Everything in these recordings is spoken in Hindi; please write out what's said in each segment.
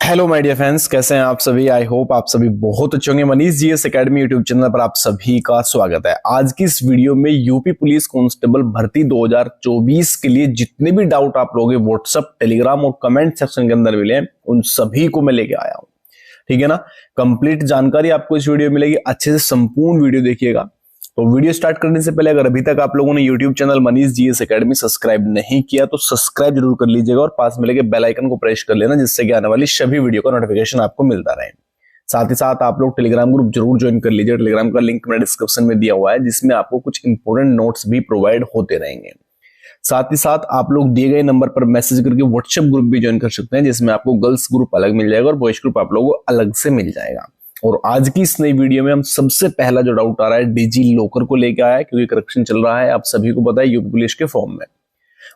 हेलो माय डियर फ्रेंड्स, कैसे हैं आप सभी। आई होप आप सभी बहुत अच्छे होंगे। Manish GS academy YouTube channel पर आप सभी का स्वागत है। आज की इस वीडियो में यूपी पुलिस कांस्टेबल भर्ती 2024 के लिए जितने भी डाउट आप लोगों के व्हाट्सएप, टेलीग्राम और कमेंट सेक्शन के अंदर मिले उन सभी को मैं लेके आया हूं। ठीक है ना। कंप्लीट जानकारी आपको इस वीडियो में मिलेगी। अच्छे से संपूर्ण वीडियो देखिएगा। तो वीडियो स्टार्ट करने से पहले अगर अभी तक आप लोगों ने YouTube channel Manish GS academy subscribe नहीं किया तो सब्सक्राइब जरूर कर लीजिएगा और पास में लगे बेल आइकन को प्रेस कर लेना, जिससे कि आने वाली सभी वीडियो का नोटिफिकेशन आपको मिलता रहे। साथ ही साथ आप लोग टेलीग्राम ग्रुप जरूर ज्वाइन कर लीजिए। टेलीग्राम का लिंक मैंने डिस्क्रिप्शन में दिया हुआ है, जिसमें आपको कुछ इंपोर्टेंट नोट्स भी प्रोवाइड होते रहेंगे। साथ ही साथ आप लोग दिए गए नंबर पर मैसेज करके व्हाट्सएप ग्रुप भी ज्वाइन कर सकते हैं, जिसमें आपको गर्ल्स ग्रुप अलग मिल जाएगा और बॉयज ग्रुप आप लोगों को अलग से मिल जाएगा। और आज की इस नई वीडियो में हम सबसे पहला जो डाउट आ रहा है डिजी लॉकर को लेकर आया है, क्योंकि करेक्शन चल रहा है, आप सभी को पता है, यूपी पुलिस के फॉर्म में।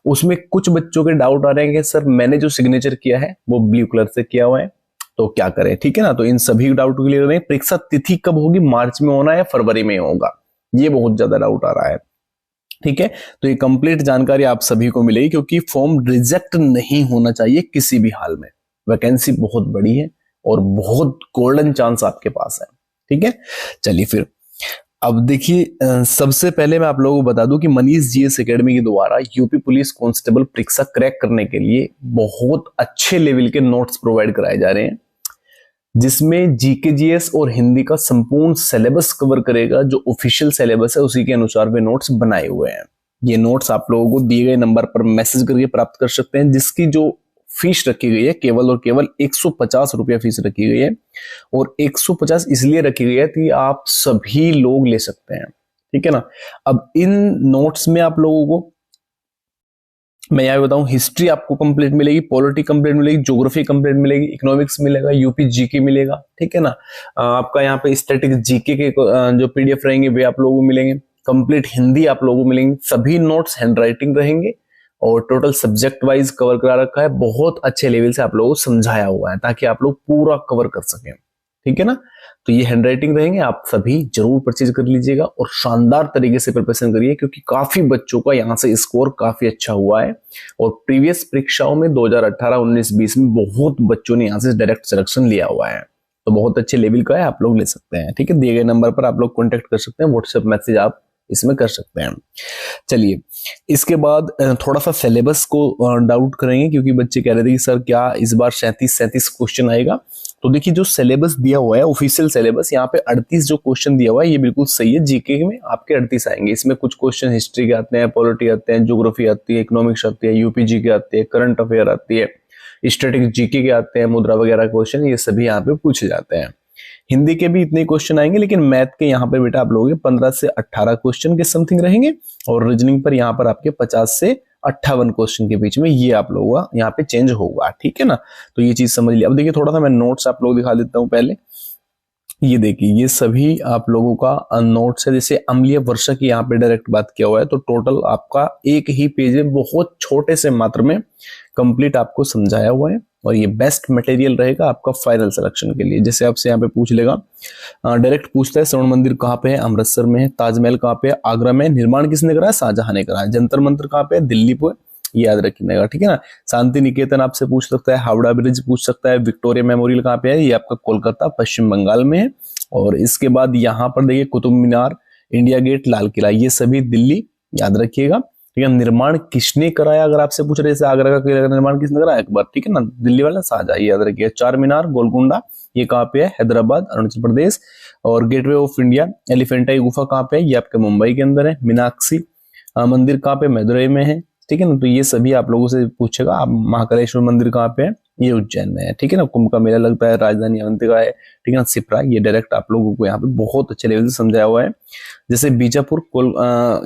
उसमें कुछ बच्चों के डाउट आ रहे हैं कि सर मैंने जो सिग्नेचर किया है वो ब्लू कलर से किया हुआ है, तो क्या करें। ठीक है ना। तो इन सभी डाउट को क्लियर करें। परीक्षा तिथि कब होगी, मार्च में होना है या फरवरी में होगा, ये बहुत ज्यादा डाउट आ रहा है। ठीक है। तो ये कंप्लीट जानकारी आप सभी को मिलेगी, क्योंकि फॉर्म रिजेक्ट नहीं होना चाहिए किसी भी हाल में। वैकेंसी बहुत बड़ी है और बहुत गोल्डन चांस आपके पास है। ठीक है। चलिए फिर अब देखिए, सबसे पहले मैं आप लोगों को बता दूं कि मनीष जीएस एकेडमी के द्वारा यूपी पुलिस कांस्टेबल परीक्षा क्रैक करने के लिए बहुत अच्छे लेवल के नोट्स प्रोवाइड कराए जा रहे हैं, जिसमें जीके जीएस और हिंदी का संपूर्ण सिलेबस कवर करेगा। जो ऑफिशियल सिलेबस है उसी के अनुसार वे नोट्स बनाए हुए हैं। ये नोट्स आप लोगों को दिए गए नंबर पर मैसेज करके प्राप्त कर सकते हैं, जिसकी जो फीस रखी गई है केवल और केवल 150 रुपया फीस रखी गई है। और 150 इसलिए रखी गई है कि आप सभी लोग ले सकते हैं। ठीक है ना। अब इन नोट्स में आप लोगों को मैं यह बताऊं, हिस्ट्री आपको कंप्लीट मिलेगी, पॉलिटी कंप्लीट मिलेगी, ज्योग्राफी कंप्लीट मिलेगी, इकोनॉमिक्स मिलेगा, यूपी जीके मिलेगा। ठीक है ना। आपका यहाँ पे स्टैटिक जीके के जो पीडीएफ रहेंगे वे आप लोगों को मिलेंगे। कंप्लीट हिंदी आप लोगों को मिलेंगे। सभी नोट्स हैंडराइटिंग रहेंगे और टोटल सब्जेक्ट वाइज कवर करा रखा है। बहुत अच्छे लेवल से आप लोगों को समझाया हुआ है, ताकि आप लोग पूरा कवर कर सकें। ठीक है ना। तो ये हैंडराइटिंग रहेंगे, आप सभी जरूर परचेज कर लीजिएगा और शानदार तरीके से प्रिपरेशन करिए, क्योंकि काफी बच्चों का यहाँ से स्कोर काफी अच्छा हुआ है। और प्रीवियस परीक्षाओं में 2018, 19, 20 में बहुत बच्चों ने यहाँ से डायरेक्ट सिलेक्शन लिया हुआ है। तो बहुत अच्छे लेवल का है, आप लोग ले सकते हैं। ठीक है। दिए गए नंबर पर आप लोग कॉन्टेक्ट कर सकते हैं, व्हाट्सएप मैसेज आप इसमें कर सकते हैं। चलिए, इसके बाद थोड़ा सा सिलेबस को डाउट करेंगे, क्योंकि बच्चे कह रहे थे कि सर क्या इस बार 37 क्वेश्चन आएगा। तो देखिए, जो सिलेबस दिया हुआ है ऑफिशियल सिलेबस, यहाँ पे 38 जो क्वेश्चन दिया हुआ है ये बिल्कुल सही है। जीके में आपके 38 आएंगे। इसमें कुछ क्वेश्चन हिस्ट्री के आते हैं, पॉलिटी आते हैं, ज्योग्राफी आती है, इकोनॉमिक्स आती है, यूपी जीके आती है, करंट अफेयर आती है, स्टैटिक जीके के आते हैं, मुद्रा वगैरह क्वेश्चन, ये सभी यहाँ पे पूछे जाते हैं। हिंदी के भी इतने क्वेश्चन आएंगे, लेकिन मैथ के यहाँ पे बेटा आप लोगों के 15 से 18 क्वेश्चन के समथिंग रहेंगे। और रीजनिंग पर यहाँ पर आपके 50 से 58 क्वेश्चन के बीच में ये आप लोगों का यहाँ पे चेंज होगा। ठीक है ना। तो ये चीज समझ लिया। अब देखिए, थोड़ा सा मैं नोट्स आप लोग दिखा देता हूँ पहले। ये देखिए, ये सभी आप लोगों का नोट्स है। जैसे अम्लीय वर्षा की यहाँ पे डायरेक्ट बात किया हुआ है, तो टोटल आपका एक ही पेज में बहुत छोटे से मात्र में कंप्लीट आपको समझाया हुआ है। और ये बेस्ट मटेरियल रहेगा आपका फाइनल सिलेक्शन के लिए। जैसे आपसे यहाँ पे पूछ लेगा, डायरेक्ट पूछता है स्वर्ण मंदिर कहाँ पे है, अमृतसर में है। ताजमहल कहाँ पे है, आगरा में। निर्माण किसने कराया, शाहजहां ने कराया। जंतर मंतर कहाँ पे है, दिल्ली पे, याद रखिएगा। ठीक है ना। शांति निकेतन आपसे पूछ सकता है, हावड़ा ब्रिज पूछ सकता है, विक्टोरिया मेमोरियल कहाँ पे है, ये आपका कोलकाता पश्चिम बंगाल में है। और इसके बाद यहाँ पर देखिए, कुतुब मीनार, इंडिया गेट, लाल किला, ये सभी दिल्ली, याद रखिएगा। ठीक है। निर्माण किसने कराया, अगर आपसे पूछ रहे, आगरा का किला का निर्माण किसने कराया, अकबर। ठीक है ना। दिल्ली वाला शाहजहां, याद रखिएगा। चार मीनार, गोलकुंडा, ये कहाँ पे है, हैदराबाद, अरुणाचल प्रदेश। और गेटवे ऑफ इंडिया, एलिफेंटा की गुफा कहाँ पे है, ये आपके मुंबई के अंदर है। मीनाक्षी मंदिर कहाँ पे, मदुरई में है। ठीक है ना। तो ये सभी आप लोगों से पूछेगा। आप महाकालेश्वर मंदिर कहाँ पे है, ये उज्जैन में है। ठीक है ना। कुंभ का मेला लगता है, राजधानी अवंतिका है। ठीक है ना। सिप्रा, ये डायरेक्ट आप लोगों को यहाँ पे बहुत अच्छे लेवल से समझाया हुआ है। जैसे बीजापुर,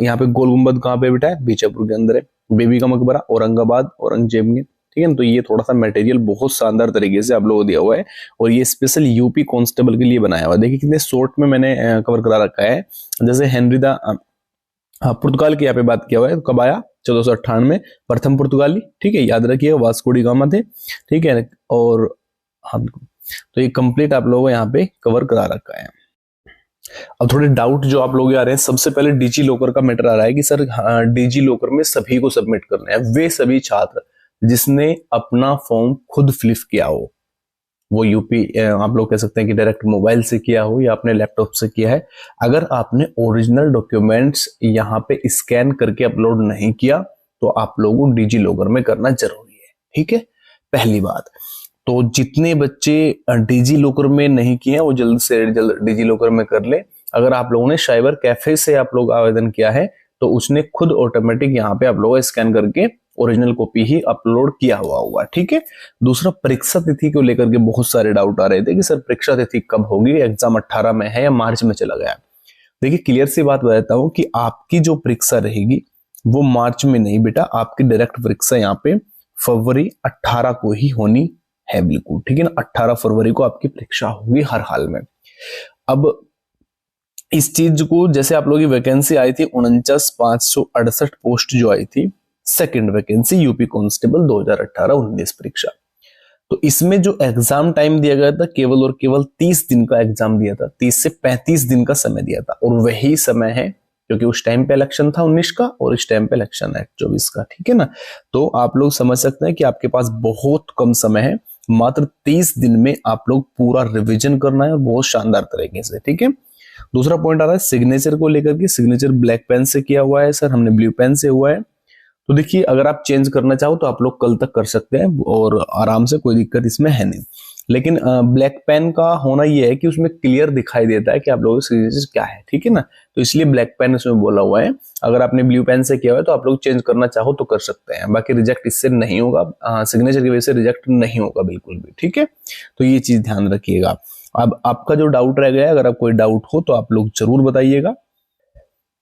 यहाँ पे गोल गुंबद कहाँ पे बेटा है, बीजापुर के अंदर है। बेबी का मकबरा, औरंगाबाद, औरंगजेब में। ठीक है ना। तो ये थोड़ा सा मटेरियल बहुत शानदार तरीके से आप लोगों को दिया हुआ है, और ये स्पेशल यूपी कांस्टेबल के लिए बनाया हुआ है। देखिए कितने शॉर्ट में मैंने कवर करा रखा है। जैसे हेनरी द पुर्तगाल की यहाँ पे बात किया हुआ है, कब आया, 1498 प्रथम पुर्तगाली। ठीक है, याद रखिएगा, वास्को डी गामा थे। ठीक है। और हाँ, तो ये कंप्लीट आप लोगों को यहाँ पे कवर करा रखा है। अब थोड़े डाउट जो आप लोग आ रहे हैं, सबसे पहले डीजी लॉकर का मैटर आ रहा है कि सर डीजी लॉकर में सभी को सबमिट करना है। वे सभी छात्र जिसने अपना फॉर्म खुद फिल किया हो, वो यूपी आप लोग कह सकते हैं कि डायरेक्ट मोबाइल से किया हो या अपने लैपटॉप से किया है, अगर आपने ओरिजिनल डॉक्यूमेंट्स यहाँ पे स्कैन करके अपलोड नहीं किया तो आप लोगों को डिजी लॉकर में करना जरूरी है। ठीक है, पहली बात। तो जितने बच्चे डिजी लॉकर में नहीं किए हैं वो जल्द से जल्द डिजी लॉकर में कर ले। अगर आप लोगों ने साइबर कैफे से आप लोग आवेदन किया है तो उसने खुद ऑटोमेटिक यहाँ पे आप लोगों स्कैन करके ओरिजिनल कॉपी ही अपलोड किया हुआ होगा। ठीक है। दूसरा, परीक्षा तिथि को लेकर के बहुत सारे डाउट आ रहे थे कि सर परीक्षा तिथि कब होगी, एग्जाम 18 में है या मार्च में चला गया। देखिए क्लियर सी बात बताता हूं कि आपकी जो परीक्षा रहेगी वो मार्च में नहीं बेटा, आपकी डायरेक्ट परीक्षा यहाँ पे फरवरी 18 को ही होनी है। बिल्कुल ठीक है ना, 18 फरवरी को आपकी परीक्षा होगी हर हाल में। अब इस चीज को, जैसे आप लोगों की वैकेंसी आई थी 49,568 पोस्ट जो आई थी, सेकंड वैकेंसी यूपी कांस्टेबल 2018-19 परीक्षा, तो इसमें जो एग्जाम टाइम दिया गया था केवल और केवल 30 दिन का एग्जाम दिया था, 30 से 35 दिन का समय दिया था, और वही समय है क्योंकि उस टाइम पे इलेक्शन था 19 का और इस टाइम पे इलेक्शन है 24 का। ठीक है ना, तो आप लोग समझ सकते हैं कि आपके पास बहुत कम समय है, मात्र 30 दिन में आप लोग पूरा रिविजन करना है और बहुत शानदार तरीके से। ठीक है। दूसरा पॉइंट आ रहा है सिग्नेचर को लेकर के, सिग्नेचर ब्लैक पेन से किया हुआ है सर, हमने ब्लू पेन से हुआ है। तो देखिए अगर आप चेंज करना चाहो तो आप लोग कल तक कर सकते हैं और आराम से, कोई दिक्कत इसमें है नहीं। लेकिन ब्लैक पेन का होना यह है कि उसमें क्लियर दिखाई देता है कि आप लोगों का सिग्नेचर क्या है। ठीक है ना, तो इसलिए ब्लैक पेन इसमें बोला हुआ है। अगर आपने ब्लू पेन से किया हुआ है तो आप लोग चेंज करना चाहो तो कर सकते हैं, बाकी रिजेक्ट इससे नहीं होगा, सिग्नेचर की वजह से रिजेक्ट नहीं होगा बिल्कुल भी। ठीक है, तो ये चीज ध्यान रखिएगा। अब आपका जो डाउट रह गया है, अगर आप कोई डाउट हो तो आप लोग जरूर बताइएगा।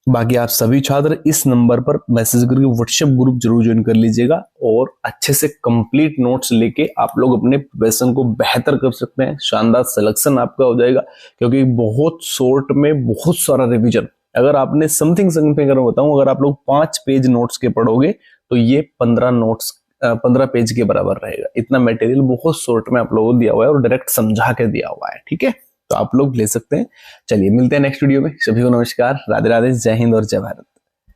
बाकी आप सभी छात्र इस नंबर पर मैसेज करके व्हाट्सएप ग्रुप जरूर ज्वाइन कर लीजिएगा और अच्छे से कंप्लीट नोट्स लेके आप लोग अपने प्रिपरेशन को बेहतर कर सकते हैं। शानदार सिलेक्शन आपका हो जाएगा, क्योंकि बहुत शॉर्ट में बहुत सारा रिवीजन। अगर आपने समथिंग अगर बताऊं, अगर आप लोग 5 पेज नोट्स के पढ़ोगे तो ये 15 पेज के बराबर रहेगा। इतना मटेरियल बहुत शॉर्ट में आप लोगों को दिया हुआ है और डायरेक्ट समझा के दिया हुआ है। ठीक है, तो आप लोग ले सकते हैं। चलिए मिलते हैं नेक्स्ट वीडियो में। सभी को नमस्कार, राधे राधे, जय हिंद और जय भारत।